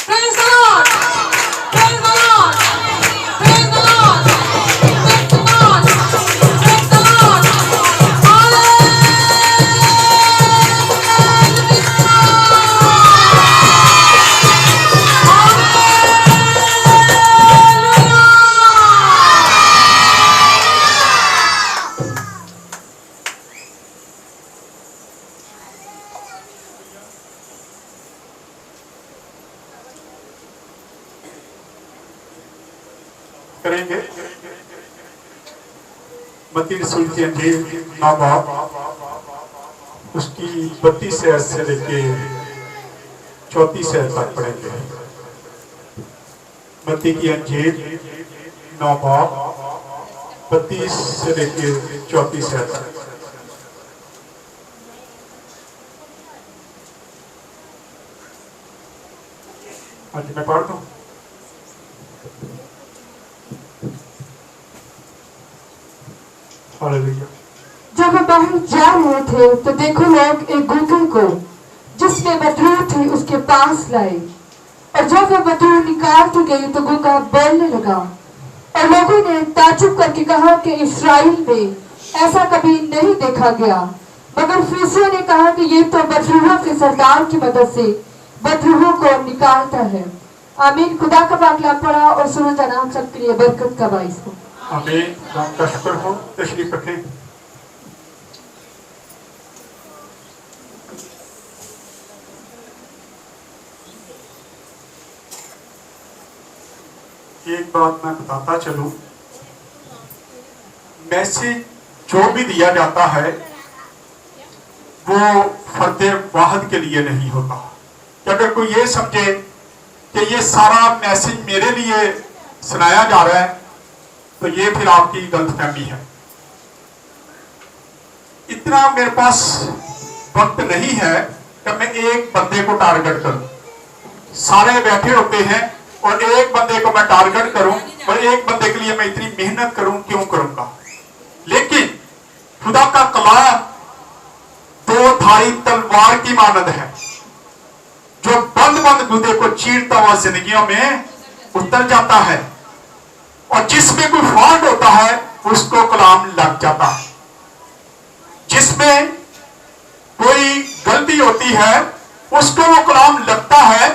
Praise the Lord. Praise the Lord. Praise the Lord. Praise the Lord. Praise the Lord. करेंगे मत्ती रसूल की अंजील 9 बाब उसकी 32 आयत से लेके 34 आयत तक पढ़ेंगे। मत्ती की अंजील 9 बाब 32 से लेके 34 आयत तक। आज मैं पढ़ दूं। जब वो बाहर जा रहे थे तो देखो लोग एक गूंगे को जिसमें बदरूह थी उसके पास लाए, और जब वो बदरूह निकाल के गई तो गूंगा बोलने लगा, और लोगों ने ताज्जुब करके कहा कि इस्राएल में ऐसा कभी नहीं देखा गया। मगर फरीसियों ने कहा कि ये तो बदरूहों के सरदार की मदद से बदरूहों को निकालता है। आमीन। खुदा का पाक कलाम पढ़ा और सुनो जनाब सबके लिए बरकत का बाइस हो। आमीन। नाम का शुक्र हो। तशरीफ रखें। एक बात मैं बताता चलूं, मैसेज जो भी दिया जाता है वो फर्दे वाहद के लिए नहीं होता। कि अगर कोई ये समझे कि ये सारा मैसेज मेरे लिए सुनाया जा रहा है तो ये फिर आपकी गलतफहमी है। इतना मेरे पास वक्त नहीं है कि मैं एक बंदे को टारगेट करूं। सारे बैठे होते हैं और एक बंदे को मैं टारगेट करूं और एक बंदे के लिए मैं इतनी मेहनत करूं, क्यों करूंगा? लेकिन खुदा का कलाम दो धारी तलवार की मानद है जो बंद बंद गुदे को चीरता हुआ जिंदगियों में उतर जाता है, और जिसमें कोई फॉल्ट होता है उसको कलाम लग जाता है। जिसमें कोई गलती होती है उसको वो कलाम लगता है।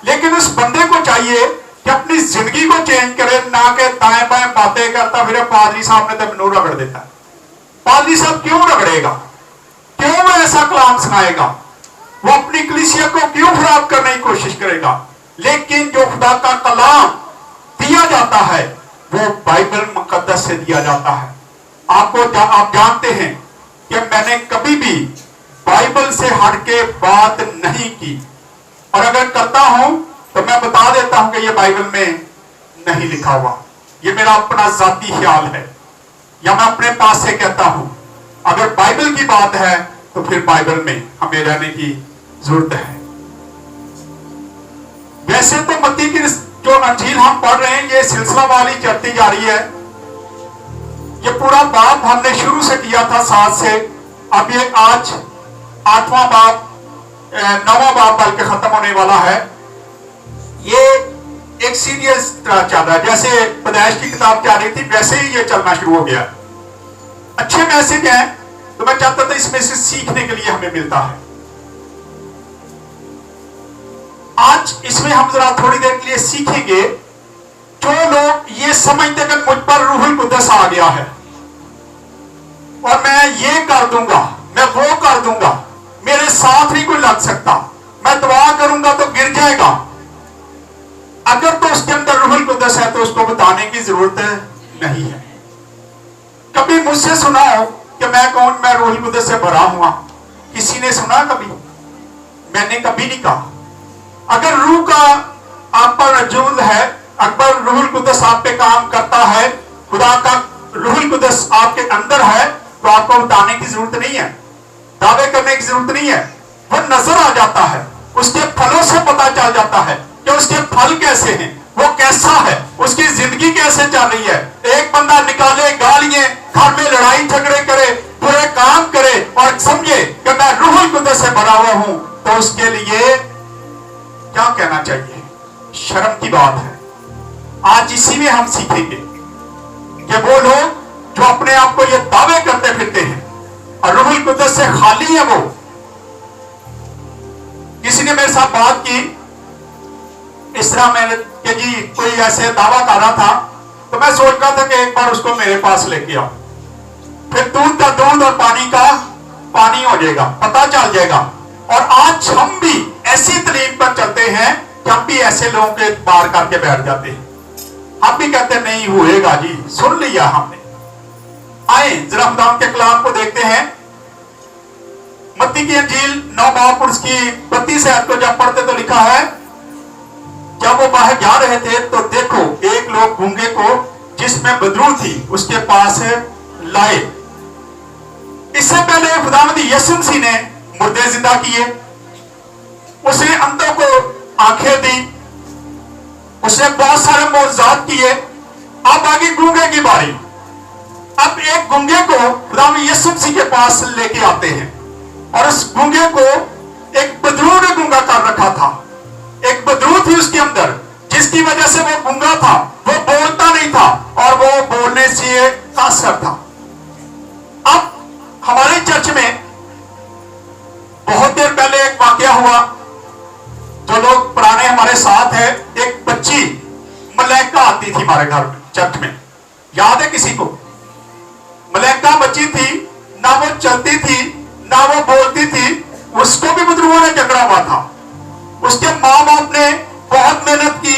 लेकिन उस बंदे को चाहिए कि अपनी जिंदगी को चेंज करे, ना कि दाएं बाएं बातें करता फिर पादरी साहब ने तो मैनू रगड़ देता। पादरी साहब क्यों रगड़ेगा? क्यों वो ऐसा कलाम सुनाएगा? वो अपनी कलीसिया को क्यों खराब करने की कोशिश करेगा? लेकिन जो खुदा का कलाम दिया जाता है वो बाइबल मुकद्दस से दिया जाता है। आप जानते हैं कि मैंने कभी भी बाइबल से हटके बात नहीं की, और अगर करता हूं तो मैं बता देता हूं कि ये बाइबल में नहीं लिखा हुआ। ये मेरा अपना जाती ख्याल है, या मैं अपने पास से कहता हूं। अगर बाइबल की बात है तो फिर बाइबल में हमें रहने की जरूरत है। वैसे तो मत्ती की जो अंजील हम पढ़ रहे हैं ये सिलसिला वाली चलती जा रही है। ये पूरा बाब हमने शुरू से किया था 7 से, अब ये आज 8वां बाब 9वां बाब बल्कि खत्म होने वाला है। ये एक सीरियस तरह चल रहा है, जैसे पैदाइश की किताब चल रही थी वैसे ही ये चलना शुरू हो गया। अच्छे मैसेज हैं तो मैं चाहता था इसमें से सीखने के लिए हमें मिलता है। आज इसमें हम जरा थोड़ी देर के लिए सीखेंगे। जो लोग ये समझते कि मुझ पर रूहुल कुद्दस आ गया है और मैं ये कर दूंगा, मैं वो कर दूंगा, मेरे साथ नहीं कोई लग सकता, मैं दुआ करूंगा तो गिर जाएगा। अगर तो उसके अंदर रूहुल कुद्दस है तो उसको बताने की जरूरत नहीं है। कभी मुझसे सुना हो कि मैं कौन, मैं रूहुल कुद्दस से भरा हुआ? किसी ने सुना कभी? मैंने कभी नहीं कहा। अगर रूह का आप पर वजूद है, अकबर रूहुल कुद्दस आप पे काम करता है, खुदा का रूहुल कुद्दस आपके अंदर है, तो आपको बताने की जरूरत नहीं है, दावे करने की जरूरत नहीं है। वो नजर आ जाता है, उसके फलों से पता चल जाता है कि उसके फल कैसे हैं, वो कैसा है, उसकी जिंदगी कैसे चल रही है। एक बंदा निकाले गालियां, घर में लड़ाई झगड़े करे, बुरे काम करे और समझे कि मैं रूहुल कुद्दस से भरा हुआ हूं, तो उसके लिए क्या कहना चाहिए? शर्म की बात है। आज इसी में हम सीखेंगे कि वो लोग जो अपने आप को ये दावे करते फिरते हैं और रूहुल कुद्दस से खाली है, वो किसी ने मेरे साथ बात की इस तरह मैंने कि जी कोई ऐसे दावा कर रहा था, तो मैं सोच रहा था कि एक बार उसको मेरे पास लेके आओ, फिर दूध का दूध और पानी का पानी हो जाएगा, पता चल जाएगा। और आज हम भी ऐसी तालीम पर चलते हैं कि हम भी ऐसे लोगों के पार करके बैठ जाते हैं। हम भी कहते नहीं होएगा जी, सुन लिया हमने। आए जरा खुदा के कलाम को देखते हैं। मत्ती की अंजील 9 बाब उसकी 32 आयत को जब पढ़ते तो लिखा है, जब वो बाहर जा रहे थे तो देखो एक लोग गूंगे को जिसमें बदरू थी उसके पास लाए। इससे पहले खुदावंद यीशु मसीह ने मुर्दे जिंदा किए, उसने अंधों को आंखें दी, उसने बहुत सारे मौजूदात किए। अब आगे गूंगे की बारी। अब एक गूंगे को खुदावंद यीशु मसीह के पास लेके आते हैं और उस गूंगे को एक बदरू ने गूंगा कर रखा था। एक बदरू थी उसके अंदर जिसकी वजह से वो गूंगा था, वो बोलता नहीं था और वो बोलने से कासर था। अब हमारे चर्च में बहुत देर पहले एक वाकया हुआ, जो लोग पुराने हमारे साथ है, एक बच्ची मलाइका आती थी हमारे घर चर्च में, याद है किसी को? मलाइका बच्ची थी, ना वो चलती थी ना वो बोलती थी, उसको भी बदरुओं ने जकड़ा हुआ था। उसके माँ बाप ने बहुत मेहनत की,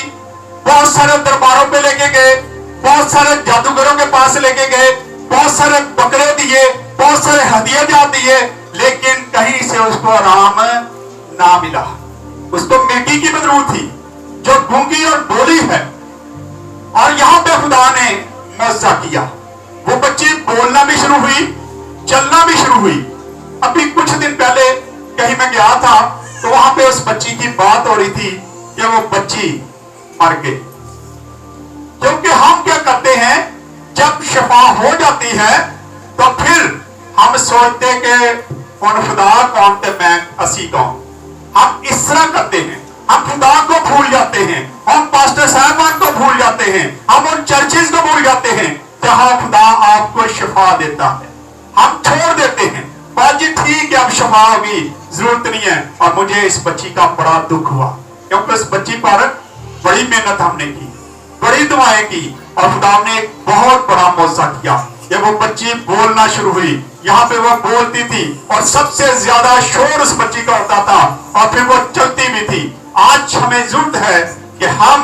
बहुत सारे दरबारों पे लेके गए, बहुत सारे जादूगरों के पास लेके गए, बहुत सारे बकरे दिए, बहुत सारे हदिये दिए, लेकिन कहीं से उसको आराम ना मिला। उसको मिट्टी की बदरू थी जो गूंगी और बोली है। और यहां पे खुदा ने मौजज़ा किया, वो बच्ची बोलना भी शुरू हुई, चलना भी शुरू हुई। अभी कुछ दिन पहले कहीं मैं गया था तो वहां पे उस बच्ची की बात हो रही थी कि वो बच्ची मर गई। क्योंकि हम क्या करते हैं, जब शफा हो जाती है तो फिर हम सोचते कि कौन खुदा कौन ते मैं असी कौन। हम इस तरह करते हैं, हम खुदा को भूल जाते हैं, हम पास्टर साहबान को भूल जाते हैं, हम उन चर्चेज को भूल जाते हैं जहां खुदा आपको शफा देता है। हम छोड़ देते हैं, बात जी ठीक है अब शफा होगी, जरूरत नहीं है। और मुझे इस बच्ची का बड़ा दुख हुआ क्योंकि उस बच्ची पर बड़ी मेहनत हमने की, बड़ी दुआएं की और खुदा ने एक बहुत बड़ा मौजज़ा किया कि वो बच्ची बोलना शुरू हुई। यहाँ पे वो बोलती थी और सबसे ज्यादा शोर उस बच्ची का होता था और फिर वो चलती भी थी। आज हमें जरूरत है कि हम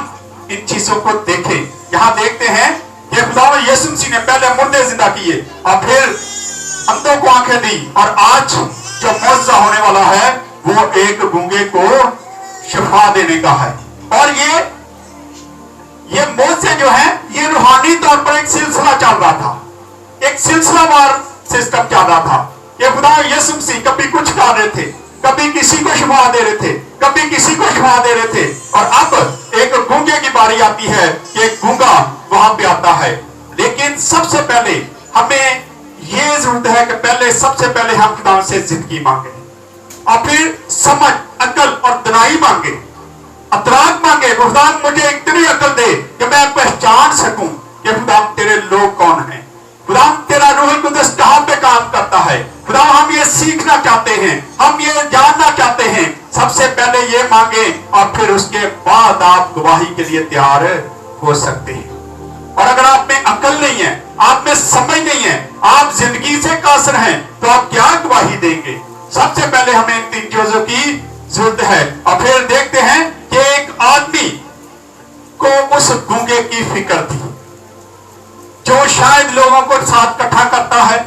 इन चीजों को देखें। यहाँ देखते हैं कि खुदा यीशु मसीह ने पहले मुर्दे जिंदा किए और फिर अंधों को आंखें दी, और आज जो मौजज़ा होने वाला है वो एक गूंगे को शफा देने का है। और ये मौजज़े जो है ये रूहानी तौर पर एक सिलसिला चल रहा था, एक सिलसिलावार सिस्टम चल रहा था। ये खुदा यीशु मसीह कभी कुछ कर रहे थे, कभी किसी को शफा दे रहे थे, कभी किसी को शफा दे रहे थे, और अब एक गूंगे की बारी आती है कि एक गूंगा वहां पे आता है। लेकिन सबसे पहले हमें ये जरूरत है कि पहले सबसे पहले हम खुदा से जिंदगी मांगे और फिर समझ, अकल और दनाई मांगे, अतराक मांगे। खुदा मुझे इतनी अकल दे कि मैं पहचान सकूं कि खुदा तेरे लोग कौन हैं, खुदा तेरा रूहुल कुद्दस कहां पे काम करता है। खुदा हम ये सीखना चाहते हैं, हम ये जानना चाहते हैं। सबसे पहले ये मांगे और फिर उसके बाद आप गवाही के लिए तैयार हो सकते हैं। और अगर आप में अकल नहीं है, आप में समझ नहीं है, आप जिंदगी से कासर हैं, तो आप क्या गवाही देंगे? सबसे पहले हमें इन 3 चीजों की जरूरत है। और फिर देखते हैं कि एक आदमी को उस गूंगे की फिक्र थी जो शायद लोगों को साथ इकट्ठा करता है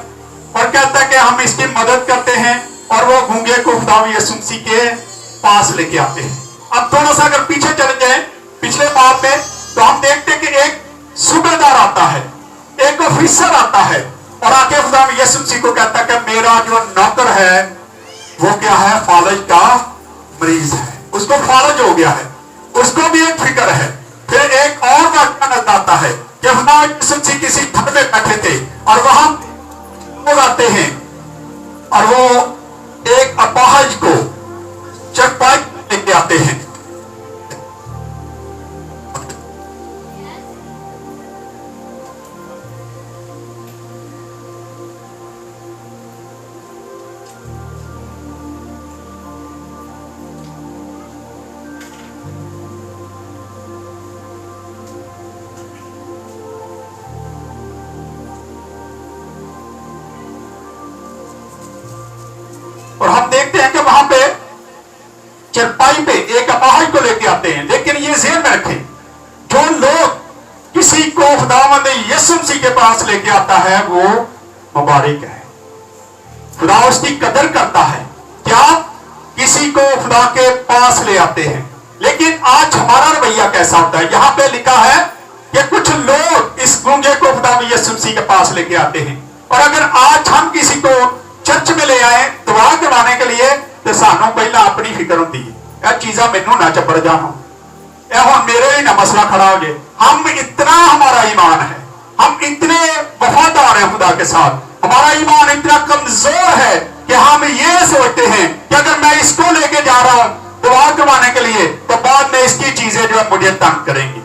और कहता है कि हम इसकी मदद करते हैं, और वो गूंगे को खुदा यीशु मसीह के पास लेके आते हैं। अब थोड़ा सा अगर पीछे चले जाए पिछले बाब में, तो हम देखते हैं कि एक सूबेदार आता है, एक ऑफिसर आता है और आके खुदा यीशु मसीह को कहता है कि मेरा जो नौकर है वो क्या है, फालज का मरीज है, उसको फालज हो गया है, उसको भी एक फिक्र है। फिर एक और वाक्य नजर आता है कि खुदा यीशु मसीह किसी घर में बैठे थे और वहां लोग आते हैं और वो एक अपाहज को चरपाई लेके आते हैं। हैं कि वहां पे चरपाई पे एक अपाहिज को लेके आते हैं, लेकिन ये ज़हन में रखें, जो लोग किसी को खुदावंद यीशु मसीह के पास लेके आता है वो मुबारक है, खुदा उसकी कदर करता है। क्या किसी को खुदा के पास ले आते हैं, लेकिन आज हमारा रवैया कैसा होता है? यहां पे लिखा है कि कुछ लोग इस गूंगे को खुदा यीशु मसीह के पास लेके आते हैं, और अगर आज हम किसी को चर्च में ले आए दुआ करवाने के लिए तो सानू पहला अपनी फिक्र होती है, यह चीजा मैनू ना चपड़ जाना, यह मेरे ही ना मसला खड़ा हो जाए। हम इतना हमारा ईमान है, हम इतने वफादार हैं खुदा के साथ, हमारा ईमान इतना कमजोर है कि हम ये सोचते हैं कि अगर मैं इसको लेके जा रहा हूं दुआ करवाने के लिए तो बाद में इसकी चीजें जो है मुझे तंग करेंगी।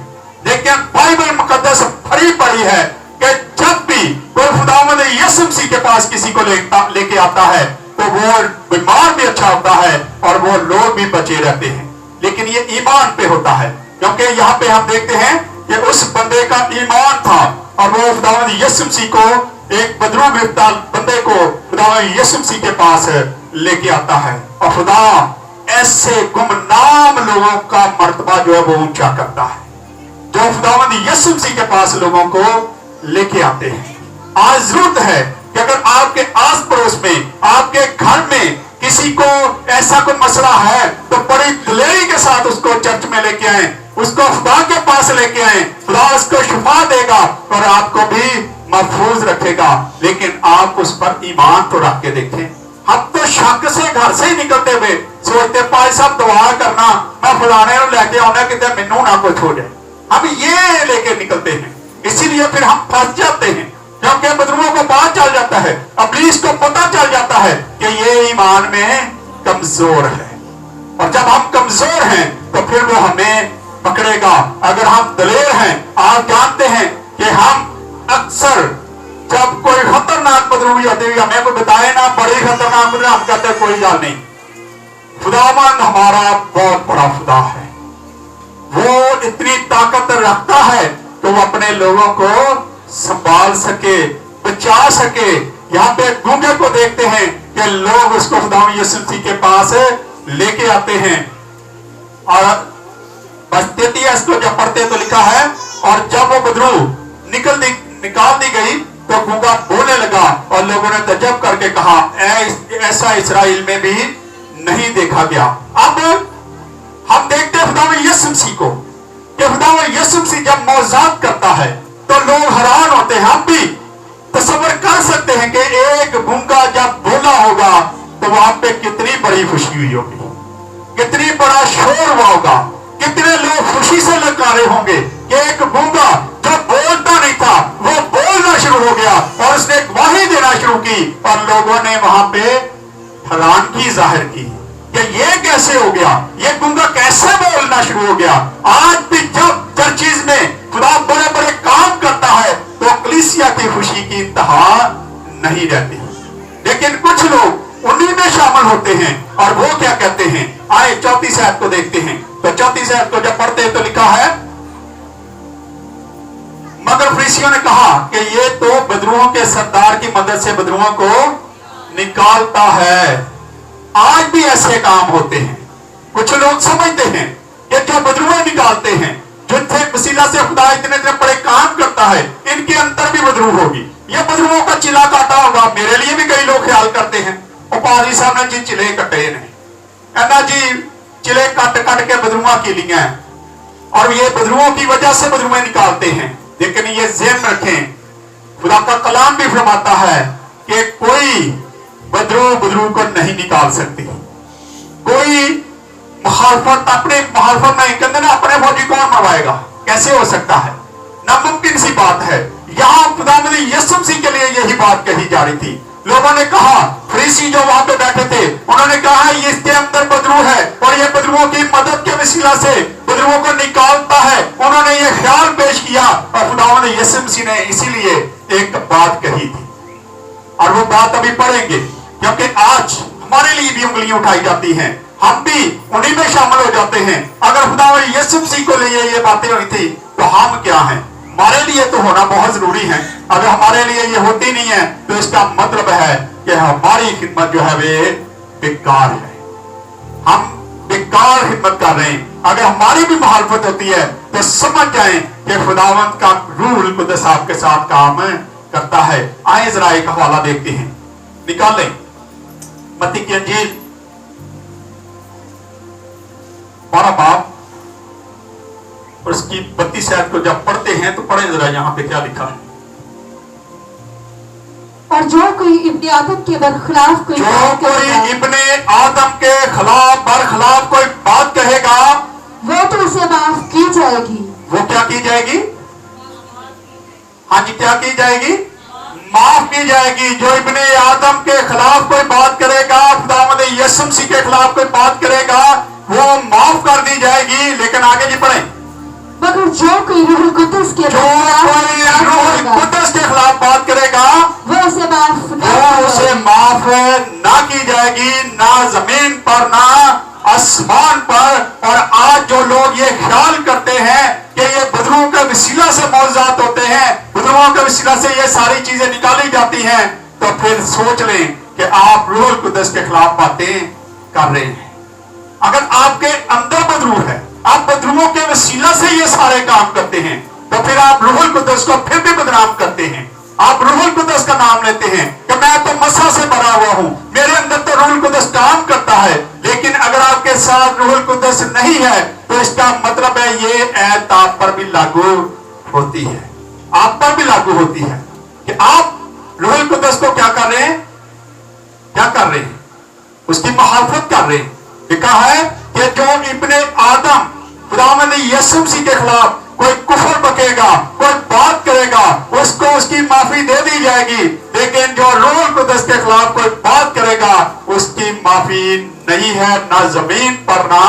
लेकिन बाइबल मुकद्दस भरी पड़ी है कि जब भी कोई खुदावंद यीशु मसीह के पास किसी को लेके आता है तो वो बीमार भी अच्छा होता है और वो लोग भी बचे रहते हैं। लेकिन ये ईमान पे होता है, क्योंकि यहाँ पे हम देखते हैं कि उस बंदे का ईमान था और वो खुदावंद यीशु मसीह को, एक बदरू गिरफ्तार बंदे को खुदावंद यीशु मसीह के पास लेके आता है, और खुदा ऐसे गुमनाम लोगों का मर्तबा जो है वो ऊंचा करता है, जो खुदावंद यीशु मसीह के पास लोगों को लेके आते हैं। आज जरूरत है कि अगर आपके आस पड़ोस में, आपके घर में किसी को ऐसा कोई मसला है तो बड़ी दिलेरी के साथ उसको चर्च में लेके आए, उसको खुदा के पास लेके आए, खुदा उसको शिफा देगा और आपको भी महफूज रखेगा। लेकिन आप उस पर ईमान तो रख के देखें। हम तो शक से घर से ही निकलते हुए सोचते भाई साहब दुआ करना, मैं फलाने को लेके आना कि मैनू ना कुछ हो जाए, हम ये लेके निकलते हैं। इसीलिए फिर हम फंस जाते हैं, क्योंकि बदरुओं को पता चल जाता है, इब्लीस को पता चल जाता है कि ये ईमान में कमजोर है, और जब हम कमजोर हैं तो फिर वो हमें पकड़ेगा। अगर हम दलेर हैं, आप जानते हैं कि हम अक्सर जब कोई खतरनाक बदरूवी होती हुई हमें कोई बताए ना बड़ी खतरनाक बदरू, हम कहते हैं कोई गल नहीं, खुदावंद हमारा बहुत बड़ा खुदा है, वो इतनी ताकत रखता है तो वो अपने लोगों को संभाल सके, बचा सके। यहाँ पे गूंगे को देखते हैं कि लोग उसको खुदावंद यीशु मसीह के पास लेके आते हैं, और बस 33 को जब पढ़ते तो लिखा है, और जब वो बदरू निकाल दी गई तो गूंगा बोलने लगा, और लोगों ने तजब करके कहा ऐसा इस्राएल में भी नहीं देखा गया। अब हम देखते हैं खुदावंद यीशु मसीह को कि खुदावंद यीशु मसीह जब मौजूद करता है तो लोग हैरान होते हैं। हम भी तसव्वुर कर सकते हैं कि एक गूंगा जब बोला होगा तो वहां पे कितनी बड़ी खुशी हुई होगी, कितनी बड़ा शोर हुआ होगा, कितने लोग खुशी से ललकारे होंगे कि एक गूंगा जो बोलता नहीं था वो बोलना शुरू हो गया और उसने गवाही देना शुरू की, और लोगों ने वहां पे हैरानगी जाहिर की कि ये कैसे हो गया, ये गूंगा कैसे बोलना शुरू हो गया। आज भी जब चर्चिज में खुदा बड़े बड़े काम करता है तो कलीसिया की खुशी की इंतहा नहीं रहती, लेकिन कुछ लोग उन्हीं में शामिल होते हैं, और वो क्या कहते हैं, आए 34 आयत को देखते हैं। तो 34 आयत को जब पढ़ते हैं तो लिखा है, मगर फरीसियों ने कहा कि ये तो बदरुओं के सरदार की मदद से बदरुओं को निकालता है। आज भी ऐसे काम होते हैं, कुछ लोग समझते हैं कि जो बदरुएं निकालते हैं, जिनसे वसीला से खुदा इतने बड़े काम करता है, इनके अंदर भी बदरू होगी, ये बदरुओं का चिला काटा होगा। मेरे लिए भी कई लोग ख्याल करते हैं, और पादरी साहब ने जी चिले कटे ने ऐना जी चिले कट कट के बदरुआ की लिया है, और ये बदरुओं की वजह से बदरुएं निकालते हैं। लेकिन ये ज़हन रखें, खुदा का कलाम भी फरमाता है कि कोई बदरू को नहीं निकाल सकती, कोई मुखालफत अपने मुखालफत नहीं कहते ना, अपने फौजी कौन मरवाएगा, कैसे हो सकता है, नामुमकिन सी बात है। यहाँ खुदावंद यीशु मसीह के लिए यही बात कही जा रही थी। लोगों ने कहा, फरीसी जो वहां पे बैठे थे उन्होंने कहा ये इसके अंदर बदरू है और ये बदरुओं की मदद के वसीला से बदरुओं को निकालता है। उन्होंने ये ख्याल पेश किया और खुदावंद यीशु मसीह ने इसीलिए एक बात कही थी, और वो बात अभी पढ़ेंगे, क्योंकि आज हमारे लिए भी उंगलियां उठाई जाती हैं, हम भी उन्हीं में शामिल हो जाते हैं। अगर खुदावंद यीशु मसीह को लिए ये बातें हुई थी तो हम क्या हैं, हमारे लिए तो होना बहुत जरूरी है। अगर हमारे लिए ये होती नहीं है तो इसका मतलब है कि हमारी खिदमत जो है वे बेकार है, हम बेकार हिम्मत कर रहे हैं। अगर हमारी भी मुखालफत होती है तो समझ जाएं कि खुदावंद का रूह कुद्दस आपके साथ काम करता है। आए जरा एक हवाला देखते हैं, निकालें मत्ती की अंजील 12 बाब और उसकी 32 आयत को जब पढ़ते हैं तो पढ़ें जरा यहां पे क्या लिखा है। और जो कोई इब्ने आदम के बरखिलाफ कोई जो बात कोई करेगा, इब्ने आदम के खिलाफ बरखिलाफ कोई बात कहेगा वो तो उसे माफ की जाएगी। वो क्या की जाएगी? हाँ जी, क्या की जाएगी? माफ की जाएगी। जो इब्ने आदम के खिलाफ कोई बात करेगा, खुदावंद यीशु मसीह के खिलाफ कोई बात करेगा, वो माफ कर दी जाएगी। लेकिन आगे जी पढ़ें, मगर जो कोई रूहुल कुद्दस के जो कोई रूहुल कुद्दस के खिलाफ बात करेगा वो उसे माफ न वो उसे करेगा। माफ ना की जाएगी, ना जमीन पर ना आसमान पर। और आज जो लोग ये ख्याल करते हैं कि ये बदरुओं के वसीला से मौजूद होते हैं, बदरुओं के वसीला से ये सारी चीजें निकाली जाती हैं, तो फिर सोच लें कि आप रूहुल कुद्दस के खिलाफ बातें कर रहे हैं। अगर आपके अंदर बदरू है, आप बदरुओं के वसीला से ये सारे काम करते हैं, तो फिर आप रूहुल कुद्दस को फिर भी बदनाम करते हैं। आप रूहुल कुद्दस का नाम लेते हैं कि मैं तो मसा से भरा हुआ हूं, मेरे अंदर तो रूहुल कुद्दस काम करता है। लेकिन अगर आपके साथ रूहुल कुद्दस नहीं है तो इसका मतलब है ये ऐत आप पर भी लागू होती है, आप पर भी लागू होती है कि आप रूहुल कुद्दस को क्या कर रहे हैं? क्या कर रहे हैं? उसकी मुखालफत कर रहे हैं। लिखा है कि जो इब्ने आदम खुदावंद यीशु मसीह के खिलाफ कोई कुफर बकेगा, कोई बात करेगा, उसको उसकी माफी दे दी जाएगी। लेकिन जो रूहुल कुद्दस के खिलाफ कोई बात करेगा उसकी माफी नहीं है, ना जमीन पर ना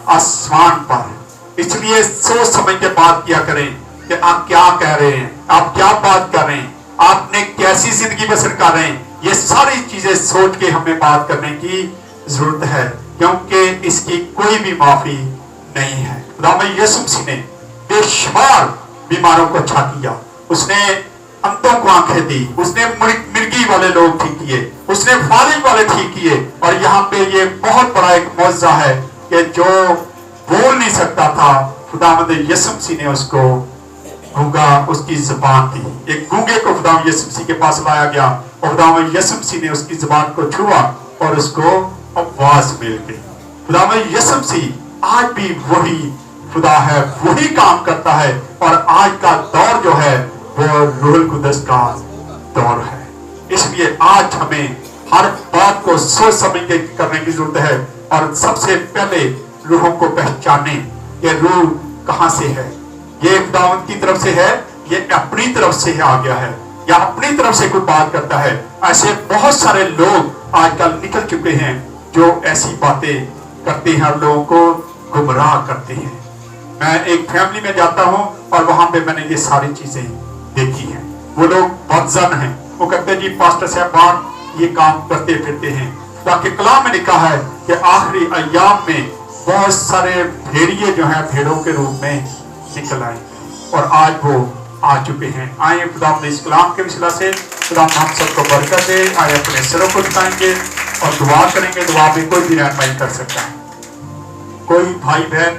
आसमान पर। इसलिए सोच समझ के बात किया करें कि आप क्या कह रहे हैं, आप क्या बात कर रहे हैं, आपने कैसी जिंदगी बसर कर रहे हैं। ये सारी चीजें सोच के हमें बात करने की जरूरत है, क्योंकि इसकी कोई भी माफी नहीं है। खुदावंद यीशु मसीह ने बेशुमार बीमारों को अच्छा किया, उसने अंधों को आंखें दी, उसने मिर्गी वाले लोग ठीक किए, उसने फालिज वाले ठीक किए। और यहाँ पे ये बहुत बड़ा एक मौजज़ा है कि जो बोल नहीं सकता था, खुदावंद यीशु मसीह ने उसको गूंगा उसकी जुबान दी। एक गूंगे को खुदावंद यीशु मसीह के पास लाया गया और खुदावंद यीशु मसीह ने उसकी जुबान को छुआ और उसको आवाज मिल गई। खुदावंद यीशु मसीह आज भी वही खुदा है, वही काम करता है। और आज का दौर जो है वो रूहुल कुद्दस का दौर है। इसलिए आज हमें हर बात को सोच समझ के करने की जरूरत है। और सबसे पहले रूहों को पहचाने कि रूह कहां से है। ये खुदावंद की तरफ से है, ये अपनी तरफ से आ गया है, या अपनी तरफ से कोई बात करता है। ऐसे बहुत सारे लोग आजकल निकल चुके हैं जो ऐसी बातें करते हैं और लोगों को गुमराह करते हैं। मैं एक फैमिली में जाता हूं और वहां पे मैंने ये सारी चीजें देखी हैं। वो लोग बदजन हैं, वो कहते हैं जी पास्टर साहब ये काम करते फिरते हैं। ताकि कलाम में लिखा है कि आखिरी अय्याम में बहुत सारे भेड़िए जो हैं भेड़ों के रूप में निकल आए, और आज वो आ चुके हैं। आए खुदावंद इस कलाम के वसीला से खुदावंद हम सबको बरकत दे। आए अपने सिरों को झुकाएंगे और दुआ करेंगे। दुआ में कोई भी रहनुमाई कर सकता है, कोई भाई बहन